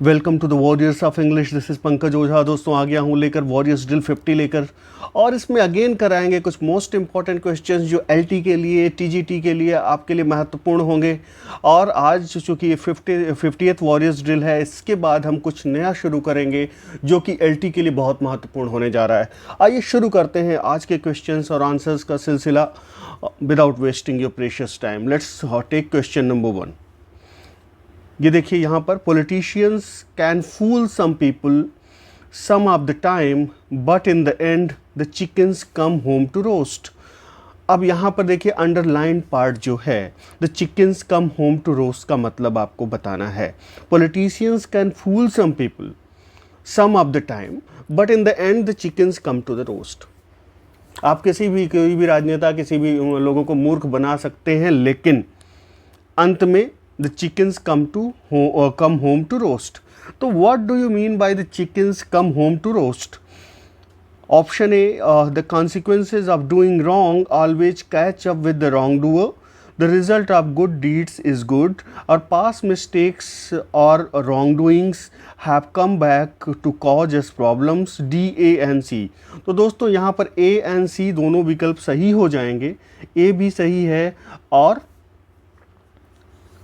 Welcome to the warriors of English. This is Pankaj Ojha. दोस्तों आ गया हूँ लेकर वॉरियर्स ड्रिल 50 लेकर, और इसमें अगेन कराएंगे कुछ मोस्ट इंपॉर्टेंट क्वेश्चंस जो एलटी के लिए, टीजीटी के लिए आपके लिए महत्वपूर्ण होंगे। और आज चूँकि ये 50th वॉरियर्स ड्रिल है, इसके बाद हम कुछ नया शुरू करेंगे जो कि एलटी के लिए बहुत महत्वपूर्ण होने जा रहा है। आइए शुरू करते हैं आज के क्वेश्चंस और आंसर्स का सिलसिला without wasting your precious time. Let's take question number 1। ये देखिए यहाँ पर, politicians can fool some people some of the time but in the end the chickens come home to roast. अब यहाँ पर देखिए अंडरलाइन पार्ट जो है, the chickens come home to roast का मतलब आपको बताना है। Politicians can fool some people some of the time but in the end the chickens come to the roast. आप कोई भी राजनेता किसी भी लोगों को मूर्ख बना सकते हैं, लेकिन अंत में the chickens come home to roast. तो what do you mean by the chickens come home to roast? Option A, the consequences of doing wrong always catch up with the wrongdoer. The result of good deeds is good, or past mistakes or wrongdoings have come back to cause us problems. D, A and C. तो दोस्तों यहाँ पर A and C दोनों विकल्प सही हो जाएंगे। A भी सही है और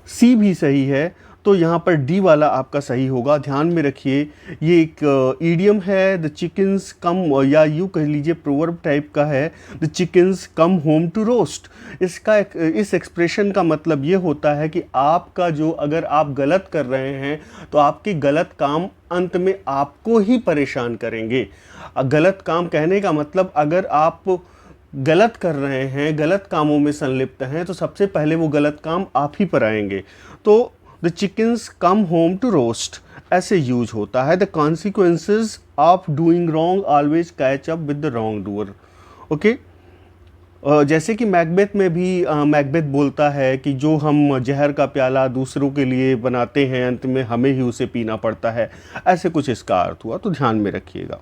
सी भी सही है, तो यहाँ पर डी वाला आपका सही होगा। ध्यान में रखिए, ये एक ईडियम है, द चिकन्स कम, या यूँ कह लीजिए प्रोवर्ब टाइप का है, the chickens come home to roast. इस एक्सप्रेशन का मतलब ये होता है कि आपका जो, अगर आप गलत कर रहे हैं तो आपके गलत काम अंत में आपको ही परेशान करेंगे। गलत काम कहने का मतलब, अगर आप गलत कर रहे हैं, गलत कामों में संलिप्त हैं, तो सबसे पहले वो गलत काम आप ही पर आएंगे। तो the chickens come home to roast ऐसे यूज होता है। The consequences of doing wrong always catch up with the wrong doer. Okay, जैसे कि मैकबेथ में भी मैकबेथ बोलता है कि जो हम जहर का प्याला दूसरों के लिए बनाते हैं, अंत में हमें ही उसे पीना पड़ता है। ऐसे कुछ इसका अर्थ हुआ, तो ध्यान में रखिएगा।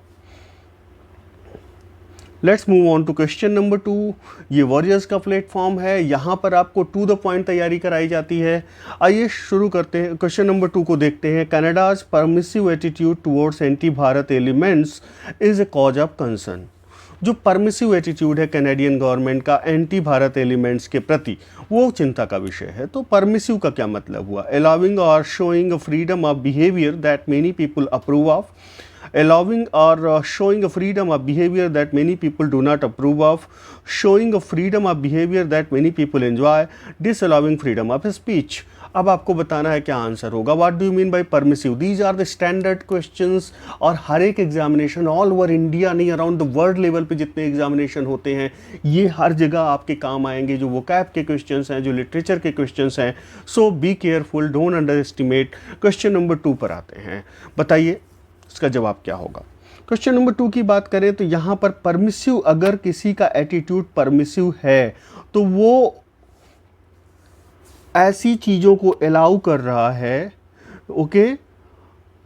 Let's move on to question number 2। ये वॉरियर्स का प्लेटफॉर्म है, यहाँ पर आपको टू द पॉइंट तैयारी कराई जाती है। आइए शुरू करते हैं, क्वेश्चन नंबर 2 को देखते हैं। Canada's permissive attitude towards anti Bharat elements is a cause of concern. जो परमिसिव एटीट्यूड है कैनेडियन गवर्नमेंट का एंटी भारत एलिमेंट्स के प्रति, वो चिंता का विषय है। तो परमिसिव का क्या मतलब हुआ? अलाउिंग और showing a freedom of behaviour that many people approve of, allowing or showing a freedom of behavior that many people do not approve of, showing a freedom of behavior that many people enjoy, disallowing freedom of speech. अब आपको बताना है क्या answer होगा। What do you mean by permissive? These are the standard questions, और हर एक examination all over India नहीं, अराउंड द वर्ल्ड लेवल पे जितने एग्जामिनेशन होते हैं, ये हर जगह आपके काम आएंगे। जो वोकैब के क्वेश्चंस हैं, जो लिटरेचर के क्वेश्चंस हैं। So be careful, don't underestimate. Question number 2 पर आते हैं, बताइए इसका जवाब क्या होगा। क्वेश्चन नंबर 2 की बात करें तो यहाँ पर परमिसिव, अगर किसी का एटीट्यूड परमिसिव है तो वो ऐसी चीज़ों को अलाउ कर रहा है, ओके,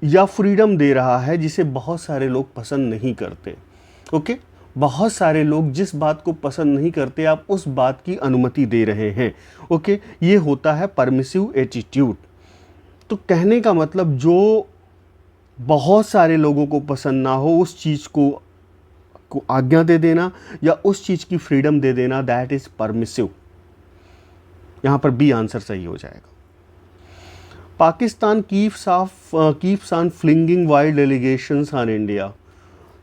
या फ्रीडम दे रहा है जिसे बहुत सारे लोग पसंद नहीं करते। ओके, बहुत सारे लोग जिस बात को पसंद नहीं करते, आप उस बात की अनुमति दे रहे हैं। ओके, ये होता है परमिसिव एटीट्यूड। तो कहने का मतलब, जो बहुत सारे लोगों को पसंद ना हो उस चीज़ को आज्ञा दे देना या उस चीज़ की फ्रीडम दे देना, दैट इज़ परमिसिव। यहाँ पर बी आंसर सही हो जाएगा। Pakistan keeps on flinging wild allegations on India.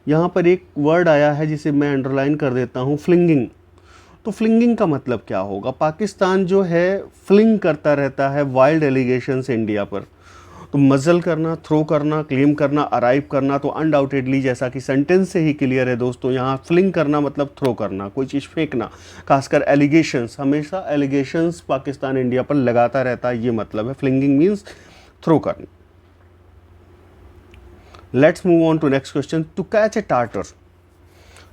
यहाँ पर एक वर्ड आया है जिसे मैं अंडरलाइन कर देता हूँ, फ्लिंगिंग। तो फ्लिंगिंग का मतलब क्या होगा? पाकिस्तान जो है फ्लिंग करता रहता है वाइल्ड एलिगेशंस इंडिया पर। तो मजल करना, थ्रो करना, क्लेम करना, अराइव करना, तो अनडाउटेडली जैसा कि सेंटेंस से ही क्लियर है दोस्तों, यहाँ फ्लिंग करना मतलब थ्रो करना, कोई चीज़ फेंकना। खासकर एलिगेशंस, हमेशा एलिगेशंस पाकिस्तान इंडिया पर लगाता रहता है, ये मतलब है। फ्लिंगिंग मीन्स थ्रो करना। Let's move on to next question. To catch a tartar.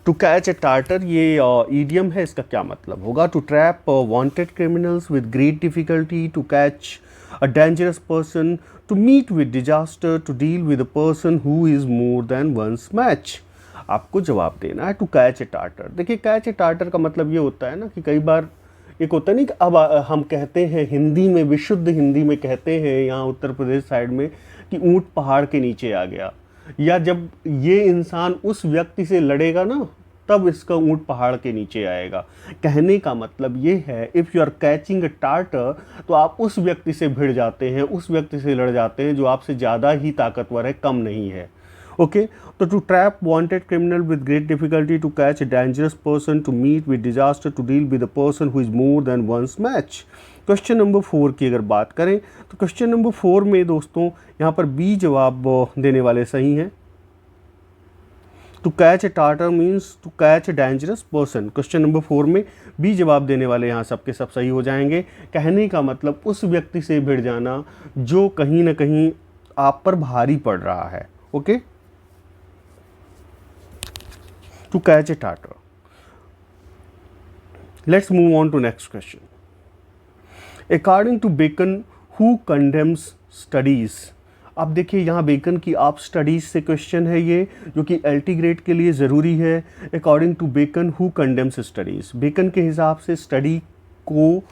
To catch a tartar ये ईडियम है, इसका क्या मतलब होगा? To trap wanted criminals with great difficulty, to catch a dangerous person, to meet with disaster, to deal with a person who is more than one's match। आपको जवाब देना है टू कैच ए टार्टर। देखिए, catch a tartar का मतलब ये होता है ना कि कई बार एक होता नहीं कि अब हम कहते हैं हिंदी में, विशुद्ध हिंदी में कहते हैं यहाँ उत्तर प्रदेश साइड में कि ऊंट पहाड़ के नीचे आ गया, या जब ये इंसान उस व्यक्ति से लड़ेगा ना तब इसका ऊंट पहाड़ के नीचे आएगा। कहने का मतलब ये है, if you are catching a tartar, तो आप उस व्यक्ति से भिड़ जाते हैं, उस व्यक्ति से लड़ जाते हैं जो आपसे ज़्यादा ही ताकतवर है, कम नहीं है। ओके, तो to trap wanted criminal with great difficulty, to catch a dangerous person, to meet with disaster, to deal with a person who is more than one's match. Question number 4 की अगर बात करें तो क्वेश्चन नंबर 4 में दोस्तों यहाँ पर B जवाब देने वाले सही हैं। To catch a tartar means to catch a dangerous person. Question number 4 में बी जवाब देने वाले यहाँ सबके सब सही हो जाएंगे। कहने का मतलब उस व्यक्ति से भिड़ जाना जो कहीं ना कहीं आप पर भारी पड़ रहा है। Okay, to catch a tartar. Let's move on to next question. According to Bacon who condemns studies. अब देखिए यहाँ बेकन की आप स्टडीज से क्वेश्चन है ये, जो कि एलटी ग्रेड के लिए ज़रूरी है। According to Bacon who condemns studies, Bacon के हिसाब से स्टडी को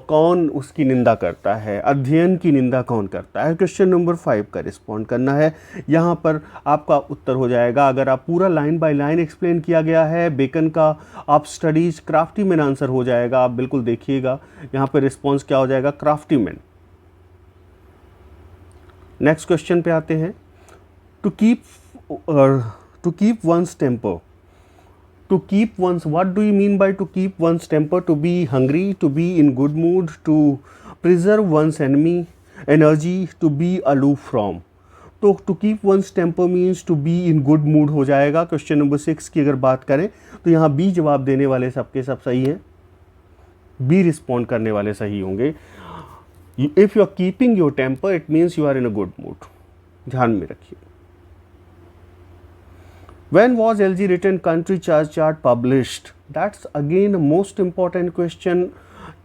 कौन उसकी निंदा करता है, अध्ययन की निंदा कौन करता है। क्वेश्चन नंबर 5 का रिस्पॉन्ड करना है। यहाँ पर आपका उत्तर हो जाएगा, अगर आप पूरा लाइन बाय लाइन एक्सप्लेन किया गया है बेकन का, आप स्टडीज क्राफ्टी मैन आंसर हो जाएगा। आप बिल्कुल देखिएगा यहाँ पर रिस्पॉन्स क्या हो जाएगा, क्राफ्टी मैन। नेक्स्ट क्वेश्चन पे आते हैं। To keep one's temper, to keep one's, what do you mean by to keep one's temper? To be hungry, to be in good mood, to preserve one's energy, to be aloof from. तो to keep one's temper means to be in good mood हो जाएगा। Question number 6 की अगर बात करें तो यहाँ B जवाब देने वाले सबके सब सही हैं, बी रिस्पॉन्ड करने वाले सही होंगे। If you are keeping your temper, it means you are in a good mood. ध्यान में रखिए। When was LG written country chart published? That's again a most important question,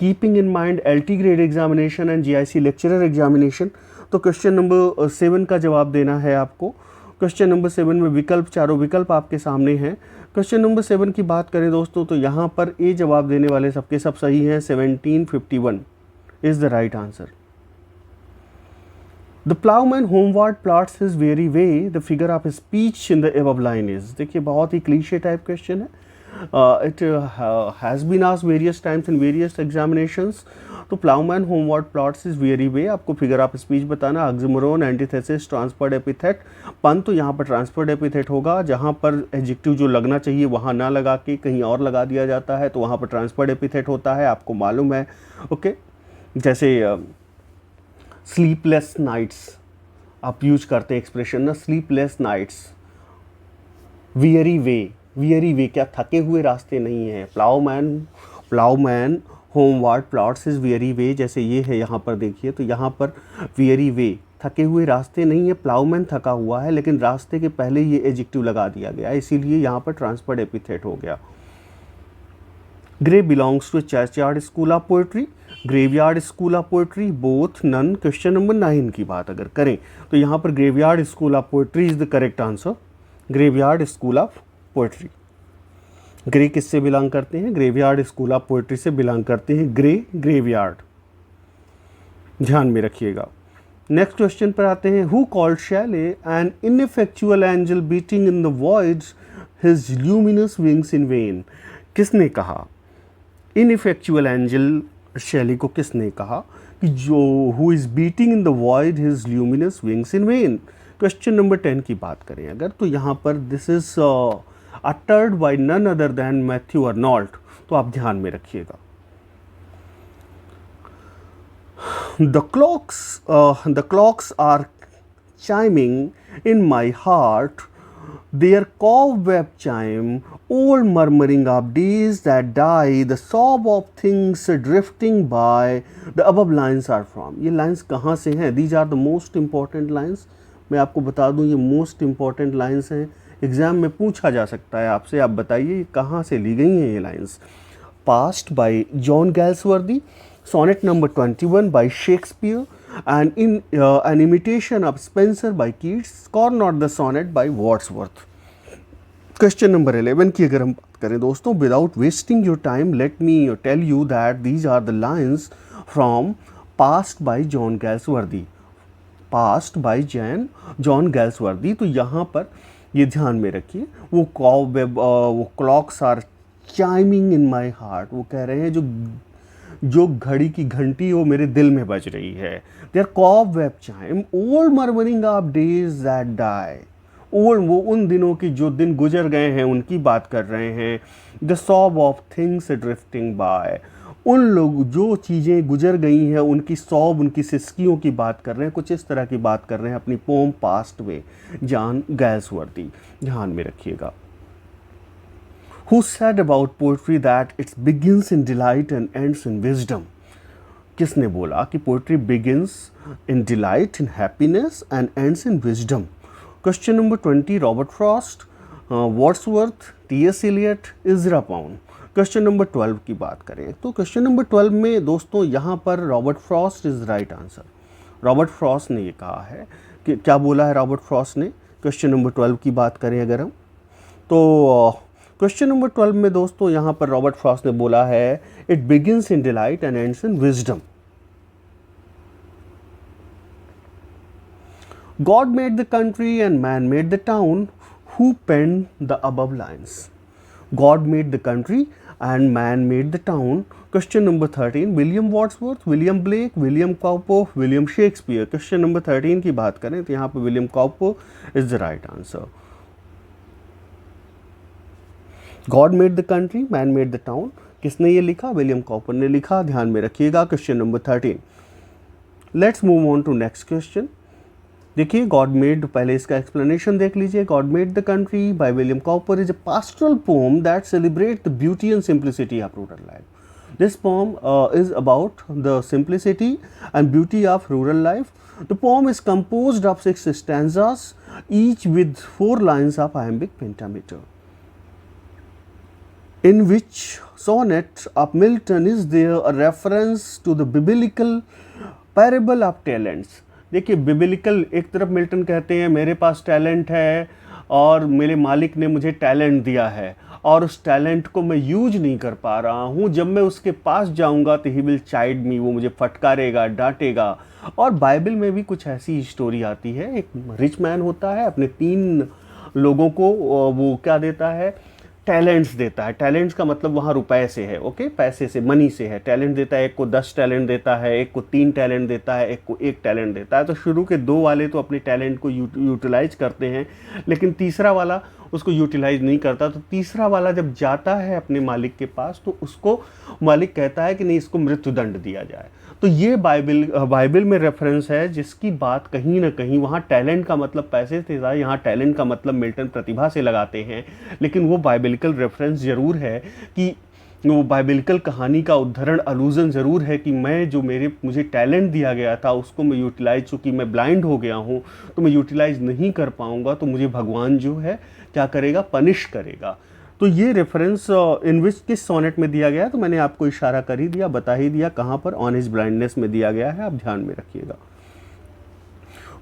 keeping in mind LT grade examination and GIC lecturer examination. तो question number 7 का जवाब देना है आपको। Question number 7 में विकल्प, चारों विकल्प आपके सामने हैं। क्वेश्चन नंबर 7 की बात करें दोस्तों तो यहाँ पर ए जवाब देने वाले सबके सब सही हैं। 1751 is the right answer. The plowman homeward plots his weary way. The figure of speech in the above line is. देखिए बहुत ही क्लीशे टाइप क्वेश्चन है। It has been asked various times in various examinations. तो plowman homeward plots his weary way, आपको figure of speech बताना, ऑक्सिमोरन, antithesis, transferred epithet. पन तो यहाँ पर ट्रांसफर्ड एपिथेट होगा, जहाँ पर एडजेक्टिव जो लगना चाहिए वहाँ ना लगा के कहीं और लगा दिया जाता है, तो वहाँ पर ट्रांसफर्ड एपिथेट होता है, आपको मालूम है। ओके, जैसे स्लीपलेस नाइट्स आप यूज करते हैं एक्सप्रेशन ना, स्लीपलेस नाइट्स। वियरी वे क्या थके हुए रास्ते नहीं हैं। Ploughman homeward plots is weary वे, जैसे ये है यहाँ पर देखिए, तो यहाँ पर वियरी वे थके हुए रास्ते नहीं है, प्लाउमैन थका हुआ है, लेकिन रास्ते के पहले ये एडजेक्टिव लगा दिया गया, इसीलिए यहाँ पर ट्रांसफर्ड एपिथेट हो गया। Gray belongs to churchyard school of poetry, graveyard school of poetry, both, none. Question number 9 की बात अगर करें तो यहाँ पर graveyard school of poetry is the correct answer. Graveyard school of poetry. Gray किससे बिलोंग करते हैं? ग्रेवयार्ड स्कूल ऑफ पोएट्री से बिलोंग करते हैं ग्रेवयार्ड, ध्यान में रखिएगा। नेक्स्ट क्वेश्चन पर आते हैं। Who called Shelley an ineffectual angel beating in the voids his luminous wings in vain? किसने कहा इनइफेक्चुअल एंजल? शैली को किसने कहा कि जो who is beating in the void his luminous wings in vain? Question number 10 की बात करें अगर तो यहाँ पर this is uttered by none other than Matthew Arnold, तो आप ध्यान में रखिएगा। The clocks are chiming in my heart, their cobweb chime, old murmuring of days that die, the sob of things drifting by, the above lines are from। ये lines कहाँ से हैं? These are the most important lines। मैं आपको बता दूँ ये most important lines हैं, एग्ज़ाम में पूछा जा सकता है आपसे, आप बताइए कहाँ से ली गई हैं ये lines। Past by John Galsworthy, sonnet number 21 by Shakespeare, and in an imitation of Spenser by Keats, Scorn not the sonnet by Wordsworth। Question number 11 की अगर हम बात करें दोस्तों, without wasting your time let me tell you that these are the lines from past by John Galsworthy, past by John Galsworthy. तो यहाँ पर ये ध्यान में रखिए, वो clocks are chiming in my heart, वो कह रहे हैं जो घड़ी की घंटी वो मेरे दिल में बज रही है। They are cobweb chime old murmuring of days that die, old वो उन दिनों की जो दिन गुजर गए हैं उनकी बात कर रहे हैं। The sob of things drifting by, उन लोग जो चीज़ें गुजर गई हैं उनकी सॉब, उनकी सिसकियों की बात कर रहे हैं, कुछ इस तरह की बात कर रहे हैं अपनी पोम पास्ट में जॉन गैल्सवर्दी, ध्यान में रखिएगा। Who said about poetry that it begins in delight and ends in wisdom? किसने बोला कि poetry begins in delight, in happiness and ends in wisdom? Question number 20, Robert Frost, Wordsworth, T.S. Eliot, Ezra Pound। Question number 12 की बात करें तो question number 12 में दोस्तों यहाँ पर Robert Frost is right answer. Robert Frost ने ये कहा है कि क्या बोला है रॉबर्ट फ्रॉस्ट ने, क्वेश्चन नंबर 12 की बात करें अगर हम तो क्वेश्चन नंबर 12 में दोस्तों यहाँ पर रॉबर्ट फ्रॉस्ट ने बोला है it begins in delight and ends in wisdom. God made the country and man made the town, who penned the above lines? God made the country and man made the town. Question number 13, William Wordsworth, William Blake, William Cowper, William Shakespeare. Question number 13 की बात करें तो यहाँ पर William Cowper is the right answer. God made the country, man made the town, किसने ये लिखा? William copper ने लिखा, ध्यान में रखिएगा। Question number 13। Let's move on to next question. देखिए गॉड मेड, पहले इसका एक्सप्लेनेशन देख लीजिए। God made the country by William Cowper is a pastoral poem that celebrate the beauty and simplicity of rural life. This poem is about the simplicity and beauty of rural life. The poem is composed of 6 stanzas, each with 4 lines of iambic pentameter. In which sonnet of Milton is there a reference to the biblical parable of talents? देखिए बिबिलिकल, एक तरफ Milton कहते हैं मेरे पास talent है और मेरे मालिक ने मुझे टैलेंट दिया है और उस टैलेंट को मैं यूज नहीं कर पा रहा हूँ, जब मैं उसके पास जाऊँगा तो ही विल चाइड मी, वो मुझे फटकारेगा, डांटेगा। और बाइबल में भी कुछ ऐसी स्टोरी आती है, एक रिच मैन होता है, अपने 3 लोगों को वो क्या देता है? टैलेंट्स देता है। टैलेंट्स का मतलब वहाँ रुपए से है, ओके, पैसे से, मनी से है। टैलेंट देता है, एक को 10 टैलेंट देता है, एक को 3 टैलेंट देता है, एक को 1 टैलेंट देता है। तो शुरू के 2 वाले तो अपने टैलेंट को यूटिलाइज करते हैं, लेकिन तीसरा वाला उसको यूटिलाइज नहीं करता। तो तीसरा वाला जब जाता है अपने मालिक के पास तो उसको मालिक कहता है कि नहीं, इसको मृत्युदंड दिया जाए। तो ये बाइबल में रेफरेंस है जिसकी बात कहीं ना कहीं, वहाँ टैलेंट का मतलब पैसे से था, यहाँ टैलेंट का मतलब मिल्टन प्रतिभा से लगाते हैं, लेकिन वो बाइबलिकल रेफरेंस ज़रूर है कि वो बाइबलिकल कहानी का उद्धरण, अलूजन ज़रूर है कि मैं जो मुझे टैलेंट दिया गया था उसको मैं यूटिलाइज, चूँकि मैं ब्लाइंड हो गया हूँ तो मैं यूटिलाइज नहीं कर पाऊँगा, तो मुझे भगवान जो है क्या करेगा? पनिश करेगा। तो ये रेफरेंस इन विच किस सोनेट में दिया गया है? तो मैंने आपको इशारा कर ही दिया, बता ही दिया कहाँ पर, ऑन हिज ब्लाइंडनेस में दिया गया है, आप ध्यान में रखिएगा।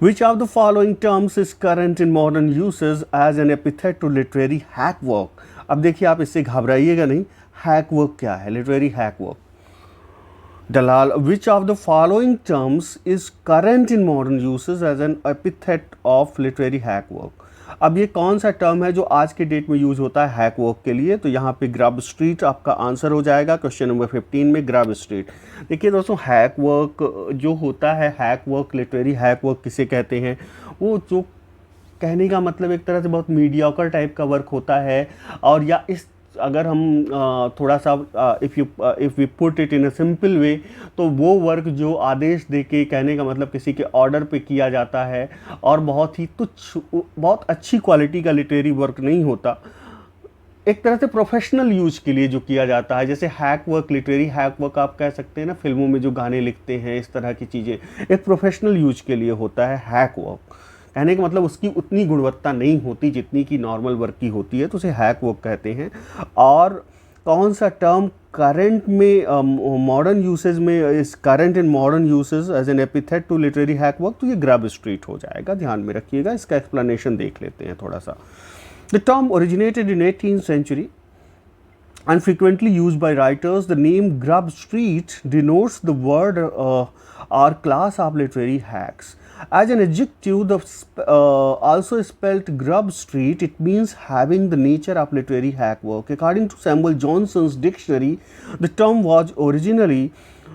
Which of the following terms is current in modern uses as an epithet to literary hack work? अब देखिए आप इससे घबराइएगा नहीं, हैक वर्क क्या है? Literary hack work. Dalal, which of the following terms is current in modern uses as an epithet of literary hack work? अब ये कौन सा टर्म है जो आज के डेट में यूज़ होता है हैक वर्क के लिए? तो यहाँ पे ग्रब स्ट्रीट आपका आंसर हो जाएगा। क्वेश्चन नंबर 15 में ग्रब स्ट्रीट। देखिए दोस्तों, हैक वर्क जो होता है, hack work, literary hack work किसे कहते हैं? वो जो कहने का मतलब एक तरह से बहुत मीडियोकर टाइप का वर्क होता है, और या इस अगर हम थोड़ा सा if we put it in a simple way, तो वो वर्क जो आदेश दे के, कहने का मतलब किसी के ऑर्डर पे किया जाता है और बहुत ही तुच्छ, बहुत अच्छी क्वालिटी का लिटरेरी वर्क नहीं होता, एक तरह से प्रोफेशनल यूज के लिए जो किया जाता है। जैसे hack work, literary hack work आप कह सकते हैं ना, फिल्मों में जो गाने लिखते हैं, इस तरह की चीज़ें, एक प्रोफेशनल यूज के लिए होता है हैक वर्क। कहने का मतलब उसकी उतनी गुणवत्ता नहीं होती जितनी की नॉर्मल वर्क की होती है, तो उसे हैक वर्क कहते हैं। और कौन सा टर्म करंट में मॉडर्न यूसेज में, इस current in modern usage as an epithet to literary hack work? तो ये ग्रब स्ट्रीट हो जाएगा, ध्यान में रखिएगा। इसका एक्सप्लेनेशन देख लेते हैं थोड़ा सा। The term originated in 18th century and frequently used by writers. The name Grub Street denotes the word or class of literary hacks. As an adjective, also spelled Grub Street, it means having the nature of literary hack work. According to Samuel Johnson's dictionary, the term was originally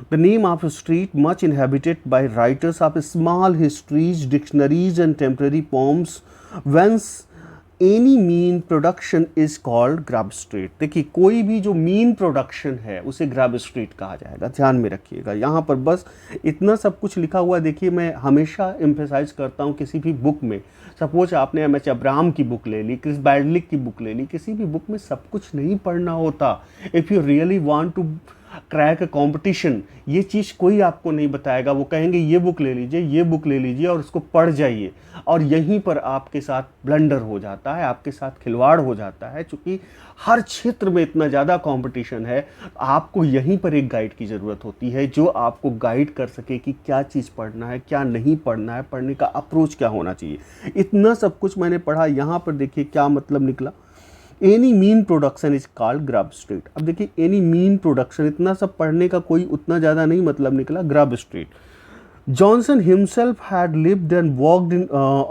the name of a street much inhabited by writers of small histories, dictionaries, and temporary poems, whence any mean production is called grub street. देखिए कोई भी जो mean production है उसे grub street कहा जाएगा, ध्यान में रखिएगा। यहाँ पर बस इतना सब कुछ लिखा हुआ। देखिए मैं हमेशा एम्फेसाइज करता हूँ किसी भी बुक में, सपोज आपने एम एच अब्राहम की बुक ले ली, क्रिस बैडलिक की बुक ले ली, किसी भी बुक में सब कुछ नहीं पढ़ना होता। If you really want to crack a competition, ये चीज़ कोई आपको नहीं बताएगा। वो कहेंगे ये बुक ले लीजिए, ये बुक ले लीजिए और उसको पढ़ जाइए, और यहीं पर आपके साथ ब्लंडर हो जाता है, आपके साथ खिलवाड़ हो जाता है। चूँकि हर क्षेत्र में इतना ज़्यादा कंपटीशन है, आपको यहीं पर एक गाइड की ज़रूरत होती है जो आपको गाइड कर सके कि क्या चीज़ पढ़ना है, क्या नहीं पढ़ना है, पढ़ने का अप्रोच क्या होना चाहिए। इतना सब कुछ मैंने पढ़ा। यहाँ पर देखिए क्या मतलब निकला, any mean production is called grub street. अब देखिए एनी मीन प्रोडक्शन, इतना सब पढ़ने का कोई उतना ज़्यादा नहीं मतलब निकला, grub street. Johnson himself had lived and walked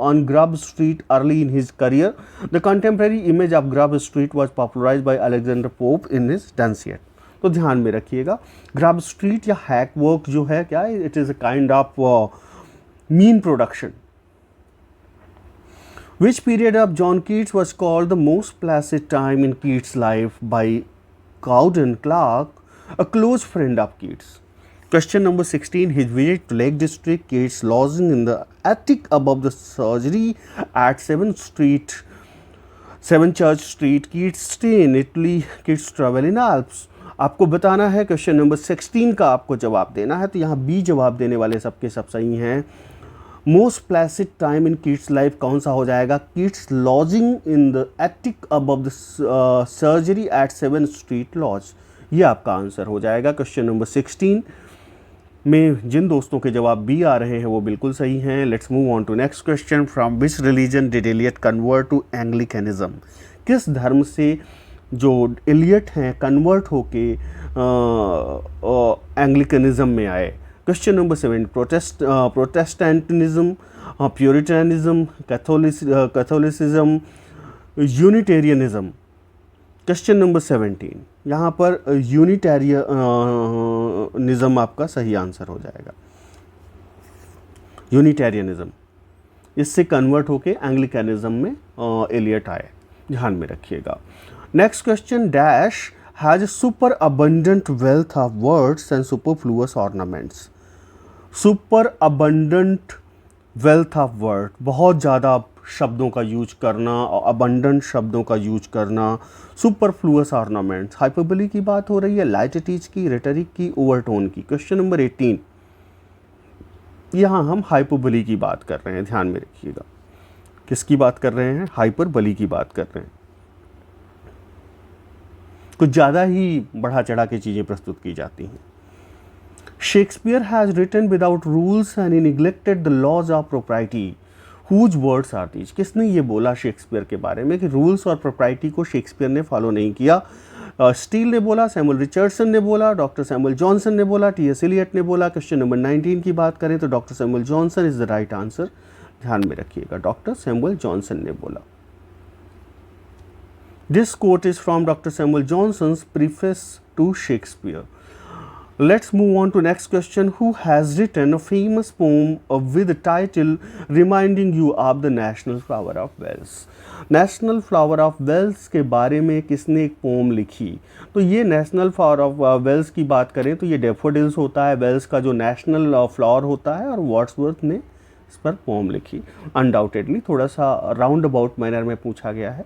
on Grub Street early in his career. The contemporary image of Grub Street was popularized by Alexander Pope in his Dunciad. तो ध्यान में रखिएगा, ग्रब स्ट्रीट या hack work जो है क्या है, it is a kind of mean production. Which period of John Keats was called the most placid time in Keats' life by Cowden Clarke, a close friend of Keats? Question number 16. His visit to Lake District, Keats lodging in the attic above the surgery at 7 Church Street. Keats stay in Italy. Keats travel in Alps. आपको बताना है, question number 16 का आपको जवाब देना है। तो यहाँ बी जवाब देने वाले सबके सब सही हैं। Most placid time in Keats life कौन सा हो जाएगा? Keats lodging in the attic above the surgery at 7 street lodge, ये आपका आंसर हो जाएगा। क्वेश्चन नंबर 16 में जिन दोस्तों के जवाब बी आ रहे हैं वो बिल्कुल सही हैं। Let's move on to next question. From which religion did Eliot convert to Anglicanism? किस धर्म से जो एलियट हैं कन्वर्ट होके एंग्लिकनिज्म में आए? Question number 7, Protestantism, Puritanism, Catholicism, Unitarianism. Question number 17, यहाँ पर यूनिटेरियनिज्म आपका सही आंसर हो जाएगा। यूनिटेरियनिज्म, इससे कन्वर्ट होके एंग्लिकनिज्म में एलियट आए, ध्यान में रखिएगा। Next question, dash has a super abundant wealth of words and superfluous ornaments. Super abundant wealth of word, बहुत ज़्यादा शब्दों का यूज करना और अबंडेंट शब्दों का यूज करना। सुपरफ्लुअस ऑर्नामेंट्स, हाइपरबोली की बात हो रही है, लाइटिटीज की, रेटरिक की, ओवरटोन की। क्वेश्चन नंबर 18, यहाँ हम हाइपरबोली की बात कर रहे हैं, ध्यान में रखिएगा। किसकी बात कर रहे हैं? हाइपरबोली की बात कर रहे हैं। कुछ ज़्यादा ही बढ़ा चढ़ा के चीज़ें प्रस्तुत की जाती हैं। Shakespeare has written without rules and he neglected the laws of propriety. Whose words are these? किसने ये बोला शेक्सपियर के बारे में कि रूल्स और प्रोप्राइटी को शेक्सपियर ने फॉलो नहीं किया? स्टील ने बोला, सैमुअल रिचर्डसन ने बोला, डॉक्टर सैमुअल जॉनसन ने बोला, टी.एस. एलियट ने बोला। क्वेश्चन नंबर 19 की बात करें तो doctor Samuel Johnson is the right answer, ध्यान में रखिएगा, डॉक्टर सैमुअल जॉनसन ने बोला। This quote is from Dr. Samuel Johnson's preface to Shakespeare. Let's move on to next question. Who has written a famous poem with the title Reminding You of the National Flower of Wales? National Flower of Wales के बारे में किसने एक pome लिखी? तो ये national flower of Wales की बात करें तो ये डेफोडिल्स होता है, वेल्स का जो नेशनल फ्लावर होता है, और वर्ड्सवर्थ ने इस पर पोम लिखी। अनडाउटेडली थोड़ा सा राउंड अबाउट मैनर में पूछा गया है।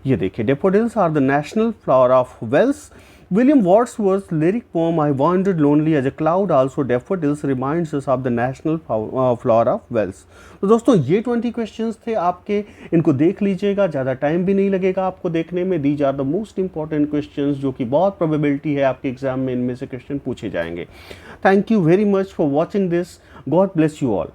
ये देखिए, daffodils are the national flower of Wales. William Wordsworth lyric poem I wandered lonely as a cloud also daffodils reminds us of the national flower of Wales. तो दोस्तों ये 20 क्वेश्चंस थे आपके, इनको देख लीजिएगा, ज़्यादा टाइम भी नहीं लगेगा आपको देखने में। These are the most important questions जो कि बहुत प्रोबेबिलिटी है आपके एग्जाम में इनमें से क्वेश्चन पूछे जाएंगे। Thank you very much for watching this. God bless you all.